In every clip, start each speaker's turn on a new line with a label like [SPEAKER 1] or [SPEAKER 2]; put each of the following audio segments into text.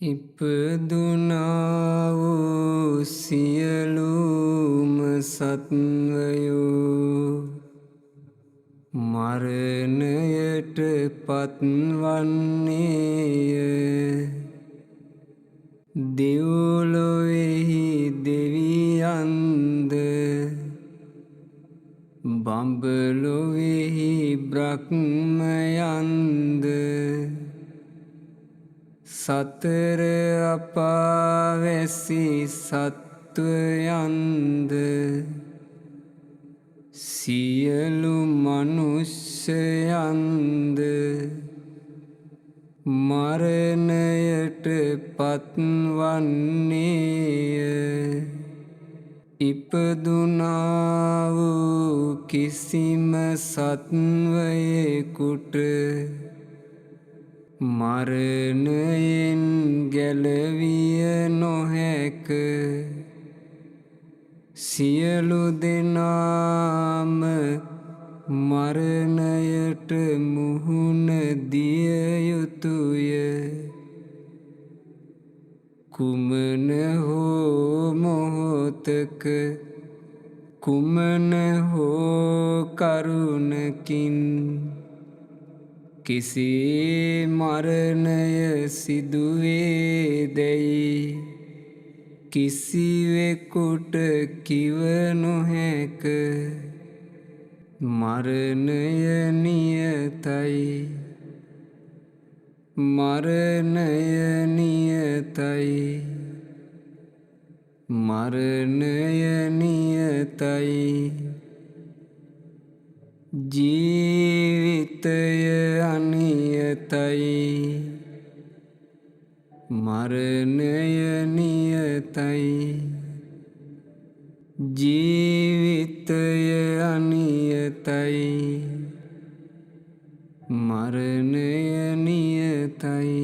[SPEAKER 1] ඉපදුනා වූ සියලුම සත්වයෝ මරණයට පත්වන්නේය. දෙව්ලොවෙහි දෙවියන්ද බඹලොවෙහි බ්‍රහ්මයන්ද සතර අපාවැසි සත්වයන්ද සියලු මනුෂ්‍යයන්ද මරණයට පත්වන්නේය. ඉපදුනා වූ කිසිම සත්වයෙකුට මරණයෙන් ගැලවිය නොහැක. සියලු දෙනාම මරණයට මුහුණ දිය යුතුය. කුමන හෝ මොහොතක කුමන හෝ කරුණකින් කෙසේ මරණය සිදුවේදැයි කිසිවෙකුට කිව නොහැක. මරණය නියතයි. මරණය නියතයි. මරණය නියතයි. ජීවිතය අනියතයි. මරණය නියතයි. ජීවිතය අනියතයි. මරණය නියතයි.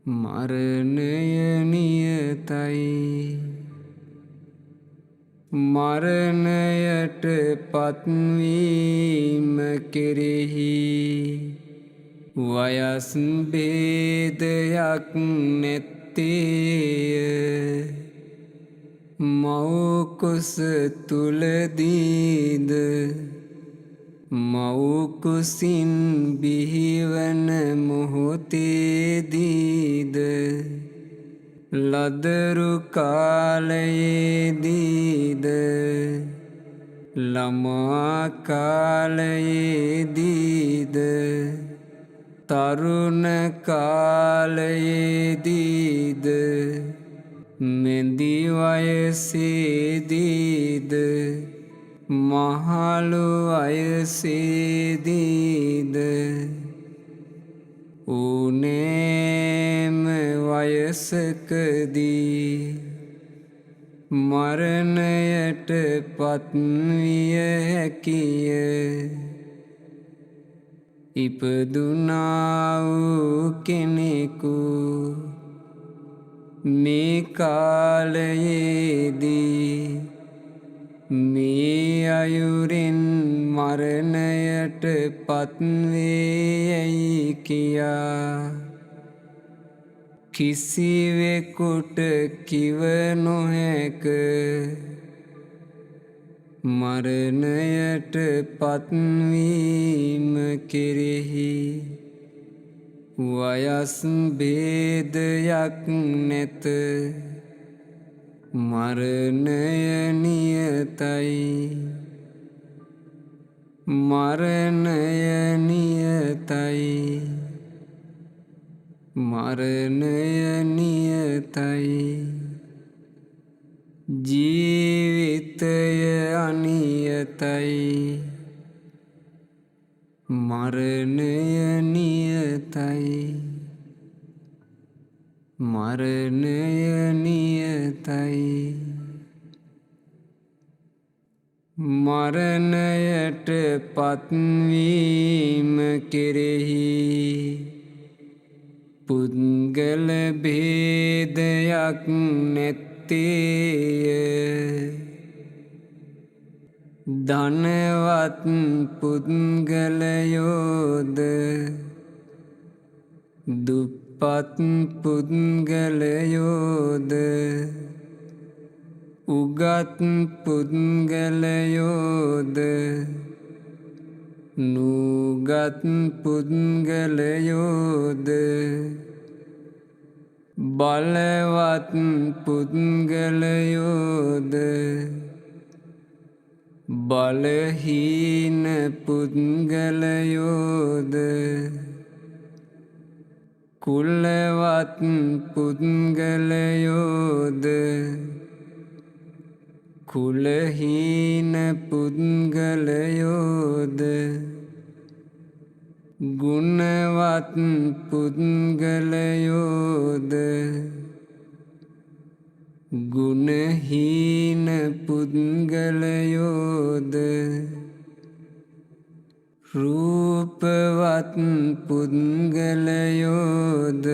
[SPEAKER 1] මරණය නියතයි. මරණයට පත්වීම කෙරෙහි වයස් භේදයක් නැත්තේය. මව්කුස තුලදීද මව්කුසින් බිහිවන මොහොතේදීද ලදරු කාලයේදීද ළමා කාලයේදීද තරුණ කාලයේදීද මෙදි වයසේදීද මහලු වයසේදීද ඕනෑම වයසකදී මරණයට පත්විය හැකිය. ඉපදුනා වූ කෙනෙකු මේ කාලයේදී මේ අයුරින් මරණයට පත්වේයයි කියා කිසිවෙකුට කිව නොහැක. මරණයට පත්වීම කෙරෙහි වයස් භේදයක් නැත. මරණය නියතයි. මරණය නියතයි. මරණය නියතයි. ජීවිතය අනියතයි. මරණය නියතයි. මරණය නියතයි. මරණයට පත්වීම කෙරෙහි පුද්ගල භේදයක් නැත්තේය. ධනවත් පුද්ගලයෝද දුප්පත් පත් පුද්ගලයෝද උගත් පුද්ගලයෝද නුගත් පුද්ගලයෝද බලවත් පුද්ගලයෝද බලහීන පුද්ගලයෝද කුලවත් පුද්ගලයෝද කුලහීන පුද්ගලයෝද ගුණවත් පුද්ගලයෝද ගුණහීන පුද්ගලයෝද රූපවත් පුද්ගලයෝද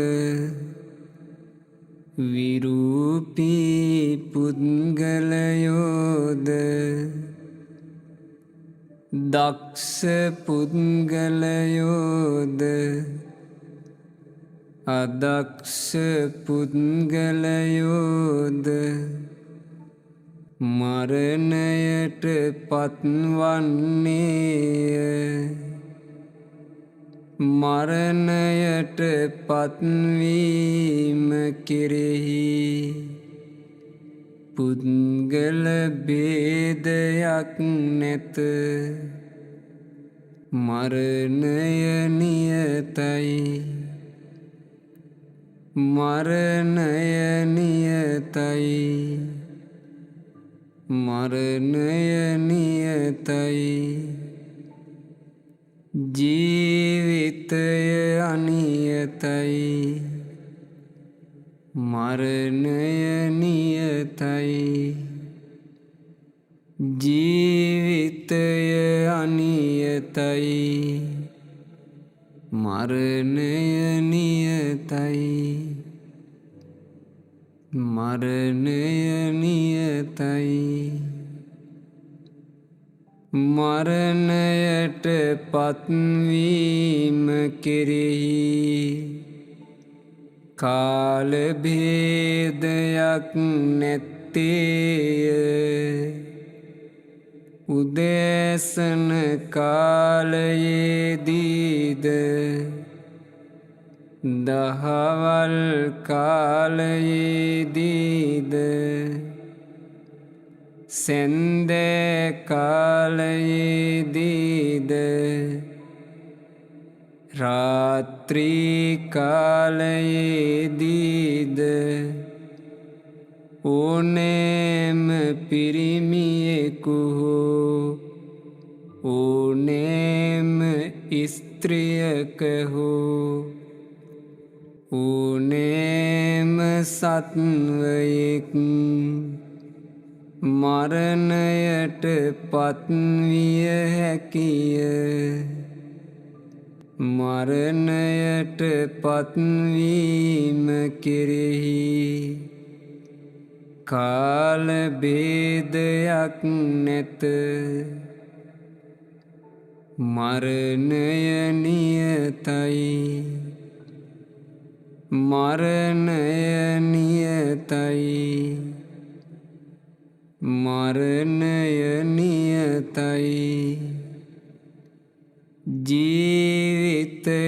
[SPEAKER 1] විරූපී පුද්ගලයෝද දක්ෂ පුද්ගලයෝද අදක්ෂ පුද්ගලයෝද මරණයට පත්වන්නේය මරණයට පත්වීම කෙරෙහි පුද්ගල භේදයක් නැත මරණය නියතයි මරණය නියතයි මරණය නියතයි ජීවිතය අනියතයි මරණය නියතයි ජීවිතය අනියතයි මරණය නියතයි මරණය නියතයි මරණයට පත්වීම කෙරෙහි කාල භේදයක් නැත්තේය උදෑසන කාලයේදීද දහවල් කාලයේදීද සන්ධ්‍යා කාලයේදීද රාත්‍රී කාලයේදීද ඕනෑම පිරිමියෙකු හෝ ඕනෑම ස්ත්‍රියක හෝ ඕනෑම සත්වයෙක් මරණයට පත්විය හැකිය මරණයට පත්වීම කෙරෙහි කාල භේදයක් නැත මරණය නියතයි මරණය නියතයි මරණය නියතයි ජීවිතය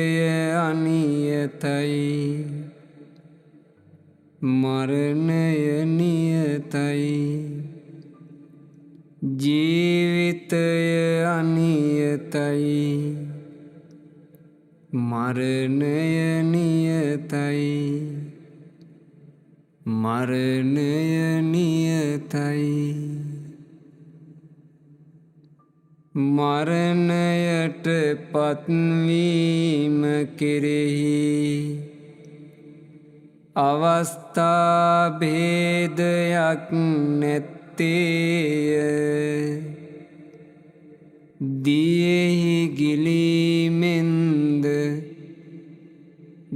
[SPEAKER 1] අනියතයි මරණය නියතයි ජීවිතය අනියතයි මරණය නියතයි මරණය නියතයි මරණයට පත්වීම කෙරෙහි අවස්ථා භේදයක් නැත්තේය දියෙහි ගිලීමෙන්ද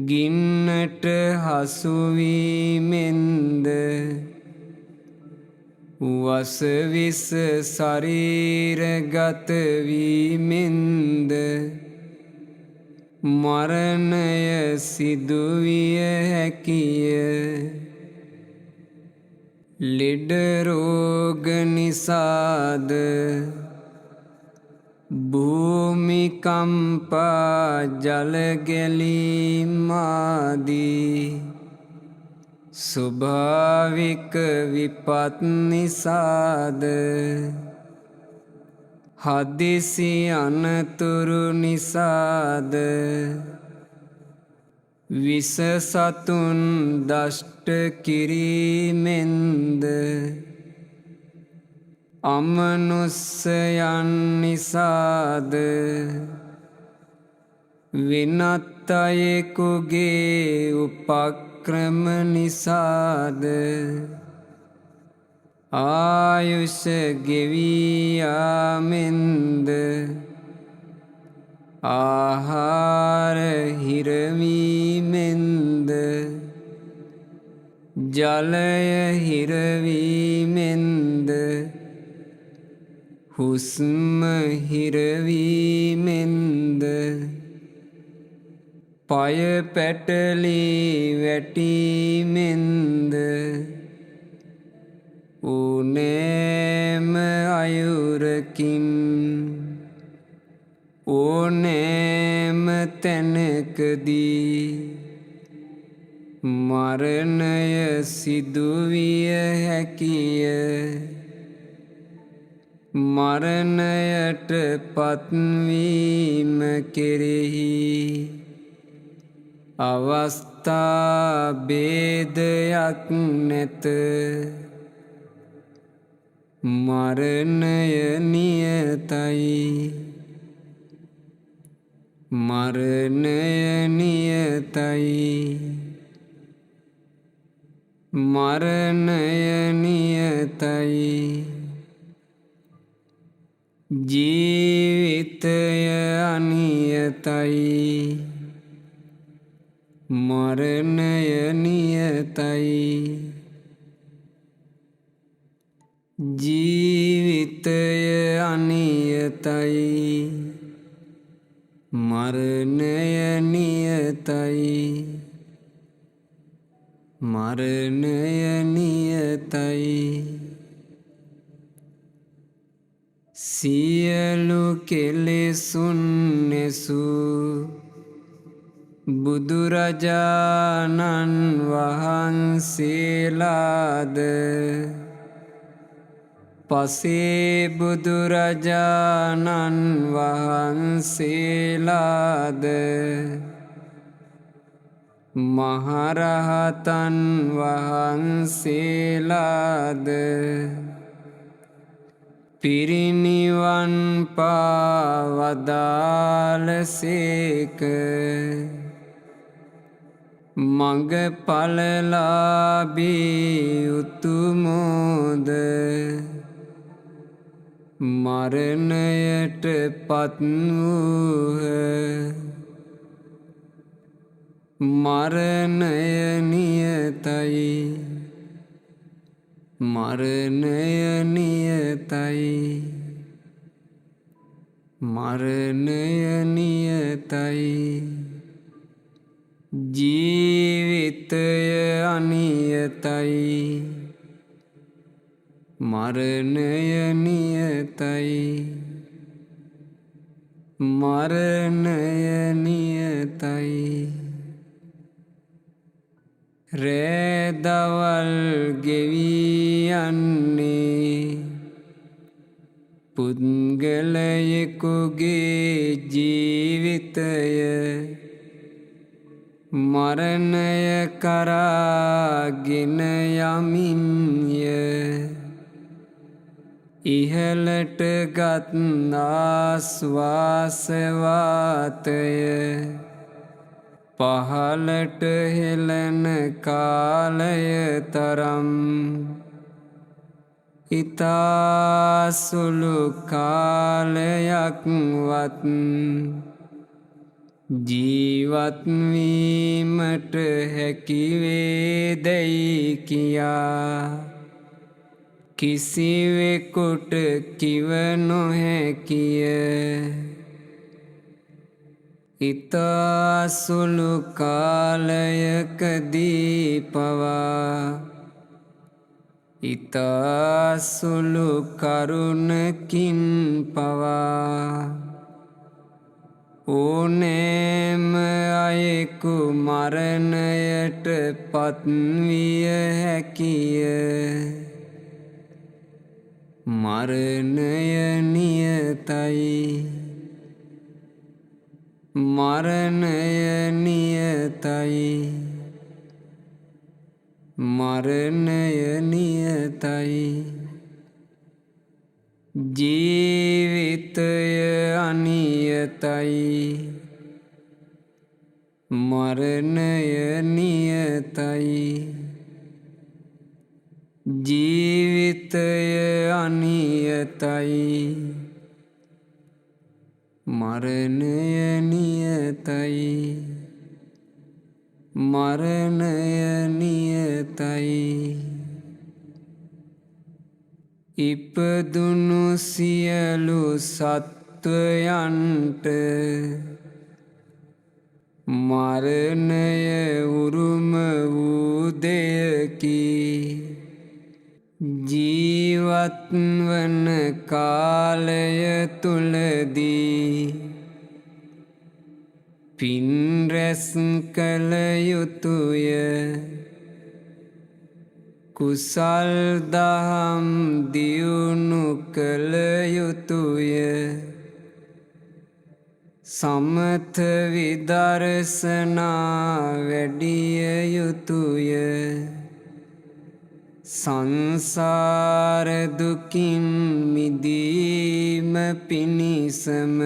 [SPEAKER 1] ගින්නට හසුවීමෙන්ද වසවිස ශරීරගත වීමෙන්ද මරණය සිදුවිය හැකිය. ලෙඩ රෝග නිසාද භූමිකම්පා ජලගැලීම් ආදී ස්වභාවික විපත් නිසාද හදිසි අනතුරු නිසාද විස සතුන් දෂ්ට කිරීමෙන්ද අමනුස්සයන් නිසාද වෙනත් අයෙකුගේ උපක්‍රම නිසාද ආයුෂ ගෙවී යාමෙන්ද ආහාර හිරවීමෙන්ද ජලය හිරවීමෙන්ද හුස්ම හිරවීමෙන්ද පය පැටලී වැටීමෙන්ද ඕනෑම අයුරකින් ඕනෑම තැනකදී මරණය සිදුවිය හැකිය. මරණයට පත්වීම කෙරෙහි අවස්ථා භේදයක් නැත. මරණය නියතයි. මරණය නියතයි. මරණය නියතයි. ජීවිතය අනියතයි. මරණය නියතයි. ජීවිතය අනියතයි. මරණය නියතයි. මරණය නියතයි. සියලු කෙලෙසුන් නැසූ බුදුරජාණන් වහන්සේලාද පසේ බුදුරජාණන් වහන්සේලාද මහරහතන් වහන්සේලාද පිරිනිවන් පාවදාලසේක. මඟඵලලාභී උතුමෝද මරණයට පත් වූහ. මරණය නියතයි. මරණය නියතයි. මරණය නියතයි. ජීවිතය අනියතයි. මරණය නියතයි. මරණය නියතයි. රෑදවල් ගෙවී යන්නේ පුද්ගලයෙකුගේ ජීවිතය මරණය කරාගෙන යමින්ය. ඉහළට ගත් ආශ්වාස වාතය පහළට හෙළන කාලය තරම් ඉතා සුළු කාලයක්වත් ජීවත් වීමට හැකි වේදැයි කියා කිසිවෙකුට කිව නොහැකිය. ඉතා සුළු කාලයකදී පවා ඉතා සුළු කරුණකින් පවා ඕනෑම අයෙකු මරණයට පත්විය හැකිය. මරණය නියතයි. මරණය නියතයි. මරණය නියතයි. ජීවිතය අනියතයි. මරණය නියතයි. ජීවිතය අනියතයි. මරණය නියතයි. මරණය නියතයි. ඉපදුණු සියලු සත්වයන්ට මරණය උරුම වූ දෙයකි. ජීවත්වන කාලය තුලදී පින් රැස් කළ යුතුය. කුසල් දහම් දියුණු කළ යුතුය. සමථ විදර්ශනා වැඩිය යුතුය. සංසාර දුකින් මිදීම පිණිසම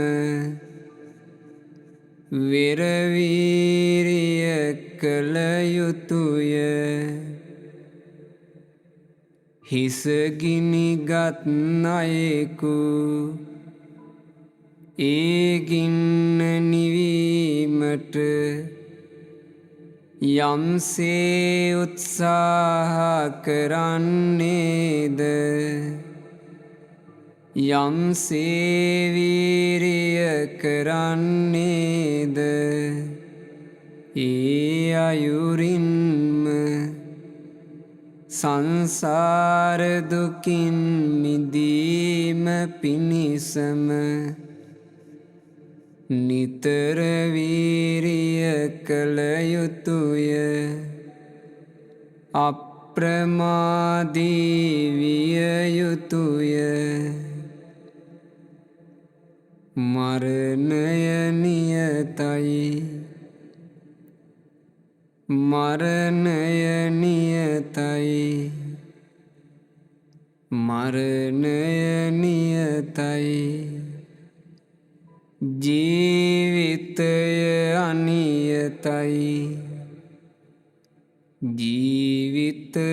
[SPEAKER 1] වෙරවීරිය කළ යුතුය. හිසගිනිගත් අයෙකු ඒ ගින්න නිවීමට යම්සේ උත්සාහ කරන්නේද යම්සේ වීරිය කරන්නේද ඒ අයුරින්ම සංසාර දුකින් මිදීම පිණිසම නිතර වීරිය කළ යුතුය. අප්‍රමාදී විය යුතුය. මරණය නියතයි. මරණය නියතයි. මරණය නියතයි. ජීවිතය අනියතයි. ජීවිතය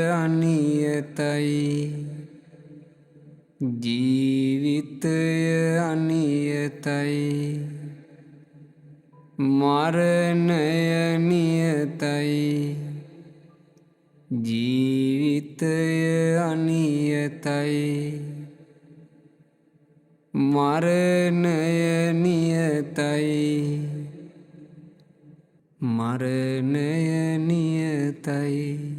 [SPEAKER 1] අනියතයි. ජීවිතය අනියතයි. මරණය නියතයි. ජීවිතය අනියතයි. මරණය නියතයි. මරණය නියතයි.